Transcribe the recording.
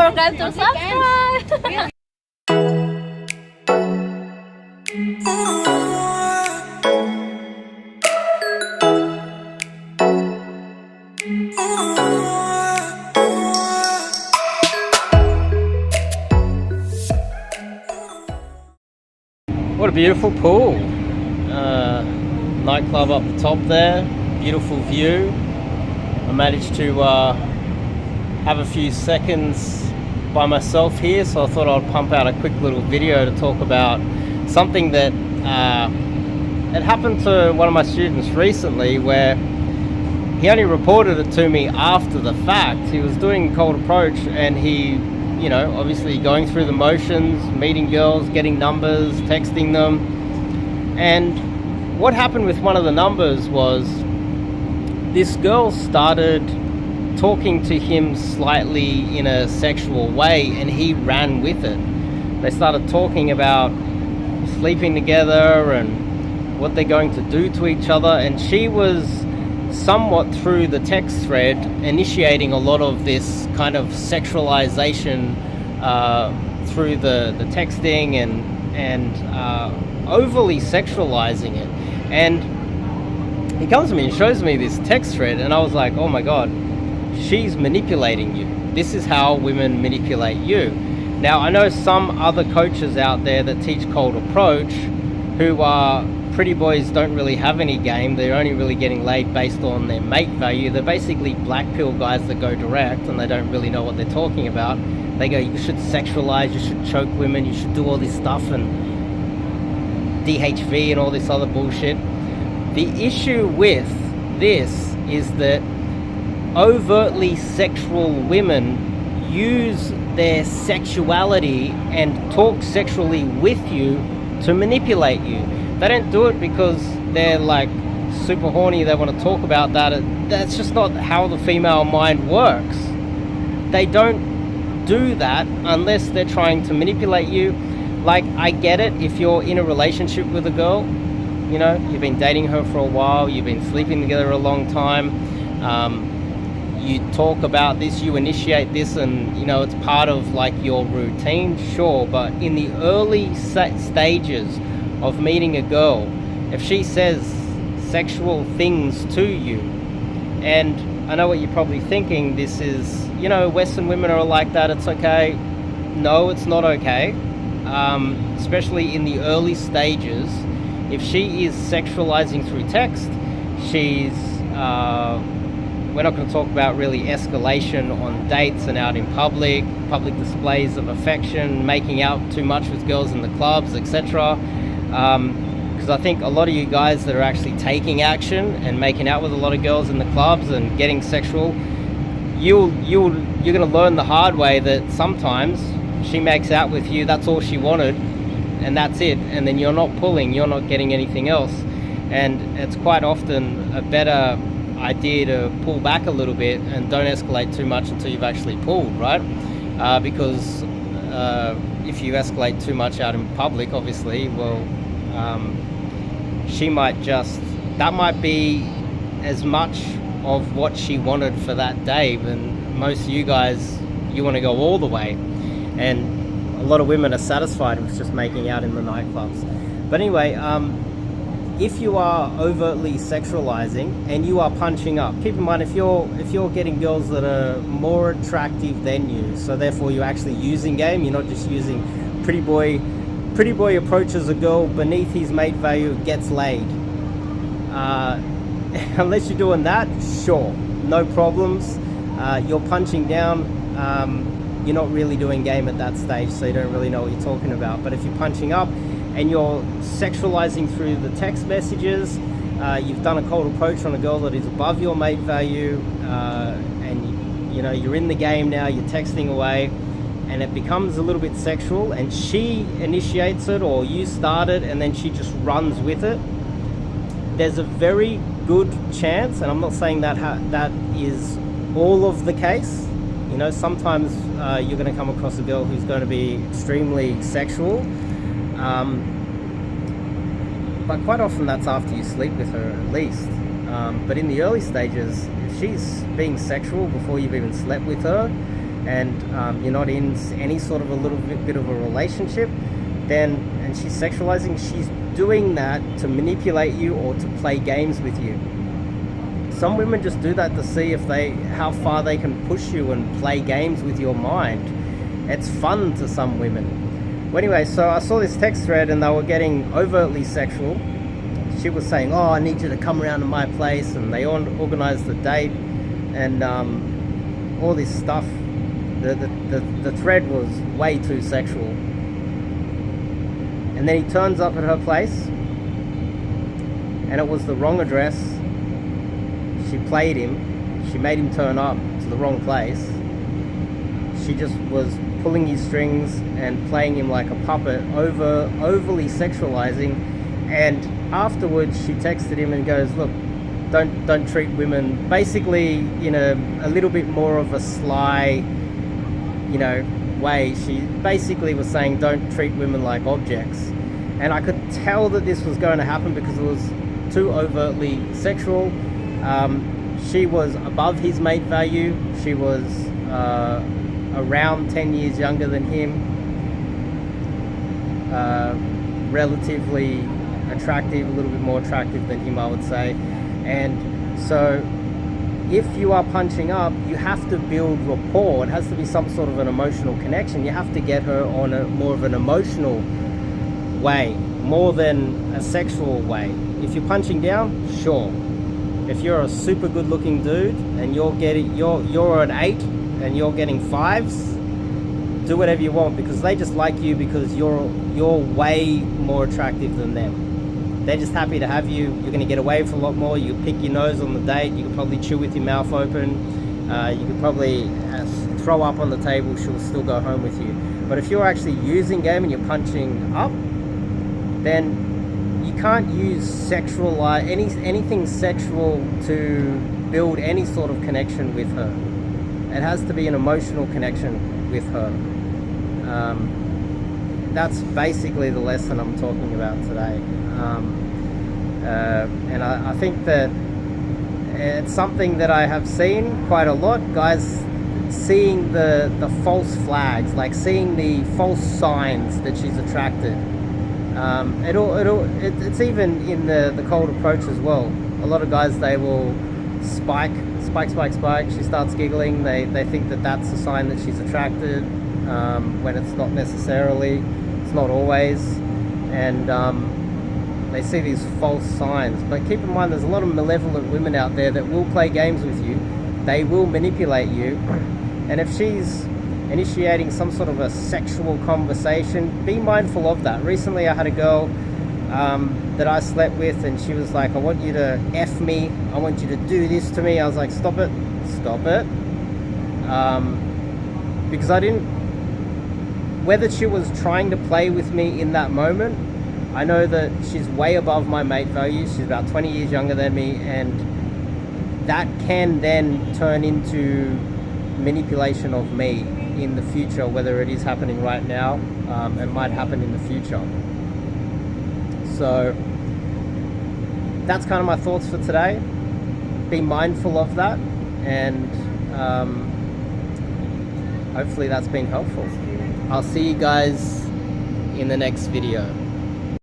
forget to subscribe. What a beautiful pool. Nightclub up the top there, beautiful view. I managed to have a few seconds by myself here, so I thought I'd pump out a quick little video to talk about something that had happened to one of my students recently, where he only reported it to me after the fact. He was doing cold approach and he, you know, obviously going through the motions, meeting girls, getting numbers, texting them. And what happened with one of the numbers was this girl started talking to him slightly in a sexual way, and he ran with it. They started talking about sleeping together and what they're going to do to each other, and she was somewhat, through the text thread, initiating a lot of this kind of sexualization through the texting and overly sexualizing it. And he comes to me and shows me this text thread, and I was like, oh my god, she's manipulating you. This is how women manipulate you. Now, I know some other coaches out there that teach cold approach who are pretty boys, don't really have any game. They're only really getting laid based on their mate value. They're basically black pill guys that go direct and they don't really know what they're talking about. They go, you should sexualize, you should choke women, you should do all this stuff and DHV and all this other bullshit. The issue with this is that overtly sexual women use their sexuality and talk sexually with you to manipulate you. They don't do it because they're like super horny, they want to talk about that. That's just not how the female mind works. They don't do that unless they're trying to manipulate you. Like, I get it if you're in a relationship with a girl, you know, you've been dating her for a while, you've been sleeping together a long time, you talk about this, you initiate this, and you know, it's part of like your routine, sure. But in the early stages of meeting a girl, if she says sexual things to you, and I know what you're probably thinking, this is, you know, Western women are like that, it's okay. No, it's not okay. Especially in the early stages. If she is sexualizing through text, she's we're not going to talk about really escalation on dates and out in public displays of affection, making out too much with girls in the clubs, etc. Because I think a lot of you guys that are actually taking action and making out with a lot of girls in the clubs and getting sexual, you're going to learn the hard way that sometimes she makes out with you, that's all she wanted, and that's it, and then you're not pulling, you're not getting anything else. And it's quite often a better idea to pull back a little bit and don't escalate too much until you've actually pulled, right? Because if you escalate too much out in public, obviously, well, she might just, that might be as much of what she wanted for that day. And most of you guys, you want to go all the way. And a lot of women are satisfied with just making out in the nightclubs. But anyway, if you are overtly sexualizing and you are punching up, keep in mind, if you're getting girls that are more attractive than you, so therefore you're actually using game, you're not just using pretty boy approaches a girl beneath his mate value, gets laid. Unless you're doing that, sure, no problems. You're punching down. You're not really doing game at that stage, so you don't really know what you're talking about. But if you're punching up and you're sexualizing through the text messages, you've done a cold approach on a girl that is above your mate value, and you know, you're in the game now, you're texting away, and it becomes a little bit sexual, and she initiates it or you start it, and then she just runs with it. There's a very good chance, and I'm not saying that that is all of the case. You know, sometimes you're going to come across a girl who's going to be extremely sexual, but quite often that's after you sleep with her at least. But in the early stages, if she's being sexual before you've even slept with her, and you're not in any sort of a little bit of a relationship, then, and she's sexualizing, she's doing that to manipulate you or to play games with you. Some women just do that to see how far they can push you and play games with your mind. It's fun to some women. Well, anyway, so I saw this text thread and they were getting overtly sexual. She was saying, oh, I need you to come around to my place, and they organized the date and all this stuff. The thread was way too sexual. And then he turns up at her place and it was the wrong address. She played him. She made him turn up to the wrong place. She just was pulling his strings and playing him like a puppet, overly sexualizing. And afterwards she texted him and goes, look, don't treat women, basically in a little bit more of a sly, way. She basically was saying, don't treat women like objects. And I could tell that this was going to happen because it was too overtly sexual. She was above his mate value. She was around 10 years younger than him, relatively attractive, a little bit more attractive than him, I would say. And so if you are punching up, you have to build rapport. It has to be some sort of an emotional connection. You have to get her on more of an emotional way, more than a sexual way. If you're punching down, sure. If you're a super good looking dude and you're an 8 and you're getting 5s, do whatever you want, because they just like you because you're way more attractive than them. They're just happy to have you. You're going to get away with a lot more. You pick your nose on the date. You could probably chew with your mouth open. You could probably throw up on the table. She'll still go home with you. But if you're actually using game and you're punching up, then you can't use anything sexual to build any sort of connection with her. It has to be an emotional connection with her. That's basically the lesson I'm talking about today. And I think that it's something that I have seen quite a lot, guys seeing the false flags, like seeing the false signs that she's attracted. It's even in the cold approach as well. A lot of guys, they will spike. She starts giggling. They think that that's a sign that she's attracted, when it's not necessarily. It's not always. And they see these false signs. But keep in mind, there's a lot of malevolent women out there that will play games with you. They will manipulate you. And if she's initiating some sort of a sexual conversation, be mindful of that. Recently I had a girl that I slept with, and she was like, I want you to F me, I want you to do this to me. I was like, stop it. Because I didn't, whether she was trying to play with me in that moment, I know that she's way above my mate value. She's about 20 years younger than me, and that can then turn into manipulation of me in the future, whether it is happening right now, it might happen in the future. So that's kind of my thoughts for today. Be mindful of that, and hopefully that's been helpful. I'll see you guys in the next video.